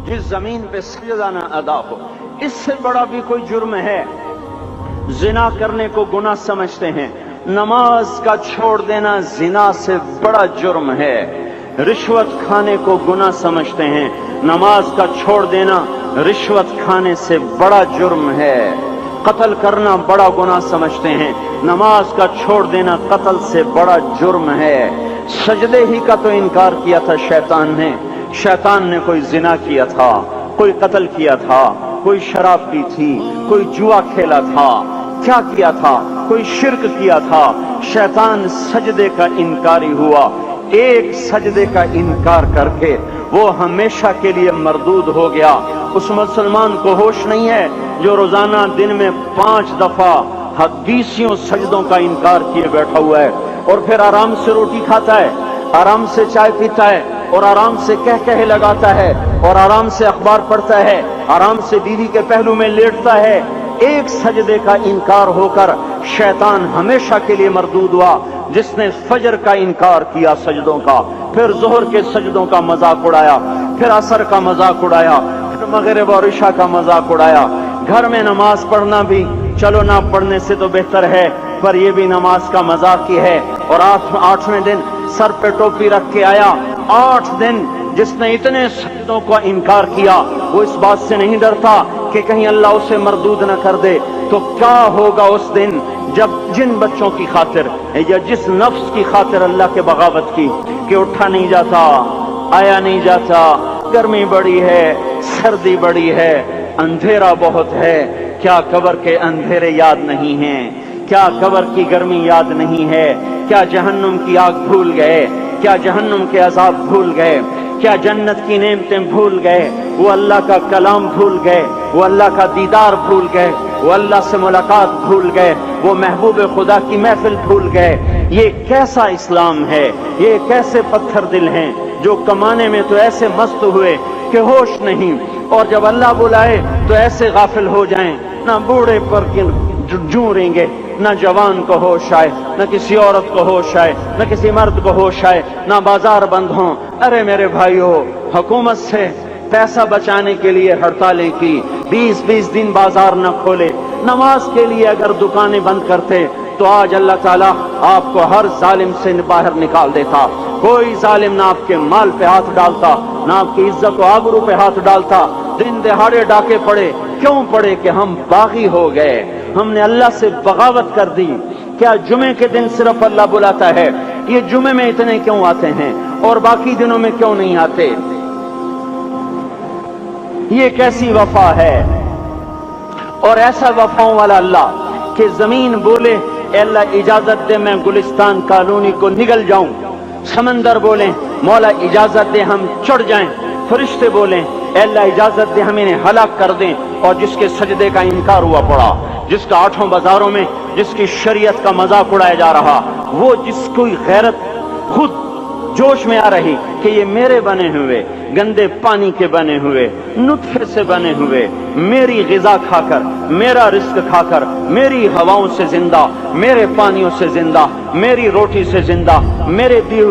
जिस जमीन पे सजदा न अदा हो, इससे बड़ा भी कोई जुर्म है? जिना करने को गुनाह समझते हैं, नमाज का छोड़ देना जिना से बड़ा जुर्म है। रिश्वत खाने को गुनाह समझते हैं, नमाज का छोड़ देना रिश्वत खाने से बड़ा जुर्म है। कत्ल करना बड़ा गुनाह समझते हैं, नमाज का छोड़ देना कत्ल से बड़ा जुर्म है। सजदे ही का तो इनकार किया था शैतान ने कोई जिना किया था, कोई कत्ल किया था, कोई शराब पी थी, कोई जुआ खेला था, क्या किया था, कोई शिर्क किया था। शैतान सजदे का इनकारी हुआ, एक सजदे का इनकार करके वो हमेशा के लिए मरदूद हो गया। उस मुसलमान को होश नहीं है जो रोजाना दिन में 5 दफा 20 सजदों का इनकार किए बैठा हुआ है, और फिर आराम से रोटी खाता है, आराम से चाय पीता है, और आराम से कह लगाता है, और आराम से अखबार पढ़ता है, आराम से बीवी के पहलू में लेटता है। एक सजदे का इनकार होकर शैतान हमेशा के लिए मरदूद हुआ। जिसने फजर का इनकार किया सजदों का, फिर जोहर के सजदों का मजाक उड़ाया, फिर असर का मजाक उड़ाया, फिर मगरिब और इशा का मजाक उड़ाया। घर में नमाज पढ़ना भी चलो ना पढ़ने से तो बेहतर है, पर यह भी नमाज का मजाक ही है। और 8वें दिन सर पे टोपी रख के आया। 8 दिन जिसने इतने सजदों का इनकार किया, वो इस बात से नहीं डरता कि कहीं अल्लाह उसे मरदूद न कर दे। तो क्या होगा उस दिन जब जिन बच्चों की खातिर या जिस नफ्स की खातिर अल्लाह के बगावत की कि उठा नहीं जाता, आया नहीं जाता, गर्मी बड़ी है, सर्दी बड़ी है, अंधेरा बहुत है, क्या कब्र के अंधेरे याद नहीं हैं? क्या कब्र की गर्मी याद नहीं है? क्या जहन्नुम की आग भूल गए? क्या जहन्नुम के अजाब भूल गए? क्या जन्नत की नेमतें भूल गए? वो अल्लाह का कलाम भूल गए, वो अल्लाह का दीदार भूल गए, वो अल्लाह से मुलाकात भूल गए, वो महबूब खुदा की महफिल भूल गए। ये कैसा इस्लाम है? ये कैसे पत्थर दिल हैं जो कमाने में तो ऐसे मस्त हुए कि होश नहीं, और जब अल्लाह बुलाए तो ऐसे गाफिल हो जाएं, ना बूढ़े पर जूरेंगे, न जवान को होश आए, न किसी औरत को होश आए, न किसी मर्द को होश आए, न बाजार बंद हों। अरे मेरे भाइयों, हुकूमत से पैसा बचाने के लिए हड़तालें की, 20-20 दिन बाजार न खोले, नमाज के लिए अगर दुकानें बंद करते तो आज अल्लाह ताला आपको हर जालिम से बाहर निकाल देता। कोई जालिम ना आपके माल पे हाथ डालता, ना आपकी इज्जत और आबरू पे हाथ डालता। दिन दहाड़े डाके पड़े, क्यों पड़े? कि हम बागी हो गए, हमने अल्लाह से बगावत कर दी। क्या जुमे के दिन सिर्फ अल्लाह बुलाता है? ये जुमे में इतने क्यों आते हैं और बाकी दिनों में क्यों नहीं आते? ये कैसी वफा है? और ऐसा वफाओं वाला अल्लाह कि जमीन बोले अल्लाह इजाजत दे मैं गुलिस्तान कॉलोनी को निगल जाऊं, समंदर बोले मौला इजाजत दे हम चढ़ जाएं, फरिश्ते बोले अल्लाह इजाजत दे हम इन्हें हलाक कर दें। और जिसके सजदे का इनकार हुआ पड़ा, जिसका 8 बाजारों में जिसकी शरीयत का मजाक उड़ाया जा रहा, वो जिसको गैरत खुद जोश में आ रही कि ये मेरे बने हुए गंदे पानी के बने हुए नुत्फे से बने हुए, मेरी गिजा खाकर, मेरा रिस्क खाकर, मेरी हवाओं से जिंदा, मेरे पानियों से जिंदा, मेरी रोटी से जिंदा, मेरे दिए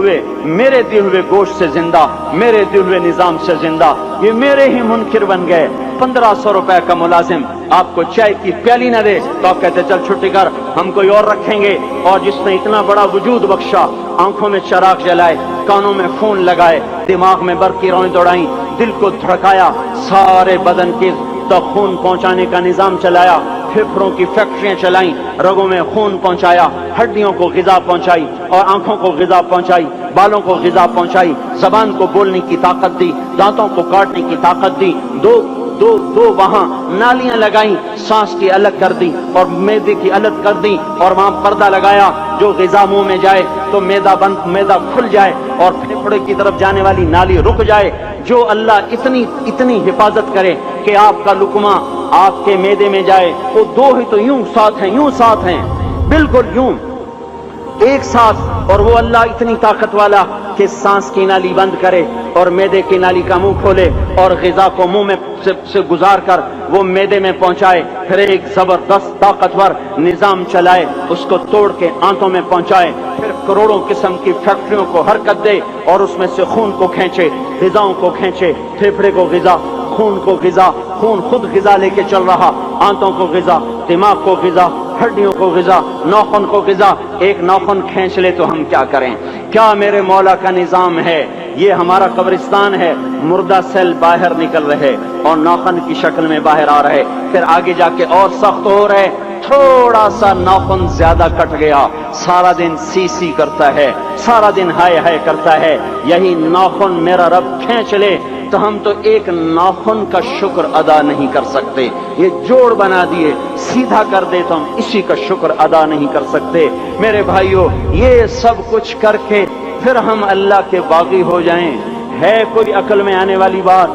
हुए गोश्त से जिंदा, मेरे दिए हुए निजाम से जिंदा, ये मेरे ही मुनकिर बन गए। 1500 रुपए का मुलाजिम आपको चाय की प्याली न दे तो आप कहते चल छुट्टी कर, हम कोई और रखेंगे। और जिसने इतना बड़ा वजूद बख्शा, आंखों में चराग जलाए, कानों में खून लगाए, दिमाग में बर्फ की रौं दौड़ाई, दिल को धड़काया, सारे बदन के तक खून पहुंचाने का निजाम चलाया, फेफड़ों की फैक्ट्रियां चलाई, रगों में खून पहुंचाया, हड्डियों को गिजा पहुंचाई और आंखों को गिजा पहुंचाई, बालों को गिजा पहुंचाई, जबान को बोलने की ताकत दी, दांतों को काटने की ताकत दी, दो वहां नालियां लगाई, सांस की अलग कर दी और मैदे की अलग कर दी, और वहां पर्दा लगाया, जो गिजा मुंह में जाए तो मैदा खुल जाए और फेफड़े की तरफ जाने वाली नाली रुक जाए। जो अल्लाह इतनी हिफाजत करे कि आपका लुकमा आपके मैदे में जाए, वो दो ही तो यूं साथ हैं, बिल्कुल यूं एक साथ। और वो अल्लाह इतनी ताकत वाला कि सांस की नाली बंद करे और मैदे की नाली का मुंह खोले और गिजा को मुंह में से गुजार कर वो मैदे में पहुंचाए, फिर एक जबरदस्त ताकतवर निजाम चलाए, उसको तोड़ के आंतों में पहुंचाए, फिर करोड़ों किस्म की फैक्ट्रियों को हरकत दे और उसमें से खून को खींचे, गिजाओं को खींचे, फेफड़े को गिजा, خون کو غذا، خون خود غذا لے کے چل رہا، آنتوں کو غذا، دماغ کو غذا، ہڈیوں کو غذا، ناخن کو غذا، ایک ناخن کھینچ لے تو ہم کیا کریں؟ کیا میرے مولا کا نظام ہے؟ یہ ہمارا قبرستان ہے، مردہ سیل باہر نکل رہے اور ناخن کی شکل میں باہر آ رہے، پھر آگے جا کے اور سخت ہو رہے، تھوڑا سا ناخن زیادہ کٹ گیا، سارا دن سی سی کرتا ہے، سارا دن ہائے ہائے کرتا ہے، یہی ناخن میرا رب کھینچ لے تو ہم تو ایک ناخن کا شکر ادا نہیں کر سکتے، یہ جوڑ بنا دیے سیدھا کر دے تو ہم اسی کا شکر ادا نہیں کر سکتے۔ میرے بھائیو، یہ سب کچھ کر کے پھر ہم اللہ کے باغی ہو جائیں، ہے کوئی عقل میں آنے والی بات؟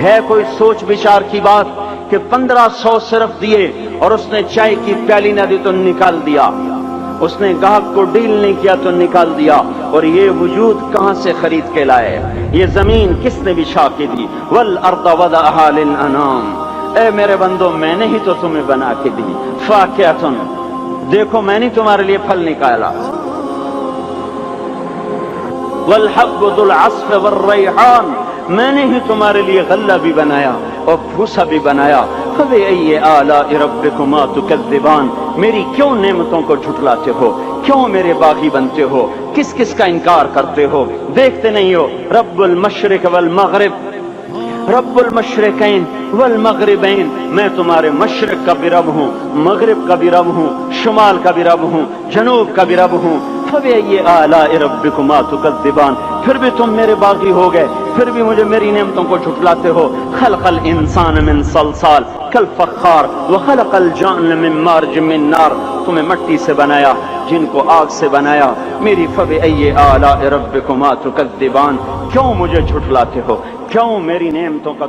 ہے کوئی سوچ بچار کی بات کہ 1500 صرف دیے اور اس نے چائے کی پیالی نہ دی تو نکال دیا، اس نے گاہک کو ڈیل نہیں کیا تو نکال دیا، اور یہ وجود کہاں سے خرید کے لائے؟ یہ زمین کس نے بچھا کے دی؟ والارض وضعها للانام، اے میرے بندو میں نے ہی تو تمہیں بنا کے دی، فاکہۃ، دیکھو میں نے تمہارے لیے پھل نکالا، والحب ذو العصف والریحان، میں نے ہی تمہارے لیے غلہ بھی بنایا اور بھوسا بھی بنایا، فبأي آلاء ربكما تكذبان، میری کیوں نعمتوں کو جھٹلاتے ہو؟ کیوں میرے باغی بنتے ہو؟ کس کس کا انکار کرتے ہو؟ دیکھتے نہیں ہو رب المشرق والمغرب، رب المشرقین والمغربین، میں تمہارے مشرق کا بھی رب ہوں، مغرب کا بھی رب ہوں، شمال کا بھی رب ہوں، جنوب کا بھی رب ہوں، فبأي آلاء ربكما تكذبان، پھر بھی تم میرے باغی ہو گئے، پھر بھی مجھے میری نعمتوں کو جھٹلاتے ہو۔ خلق الانسان من صلصال کالفخار وخلق الجان من مارج من نار، تمہیں مٹی سے بنایا، جن کو آگ سے بنایا، میری فبأي آلاء ربكما تكذبان، کیوں مجھے جھٹلاتے ہو؟ کیوں میری نعمتوں کا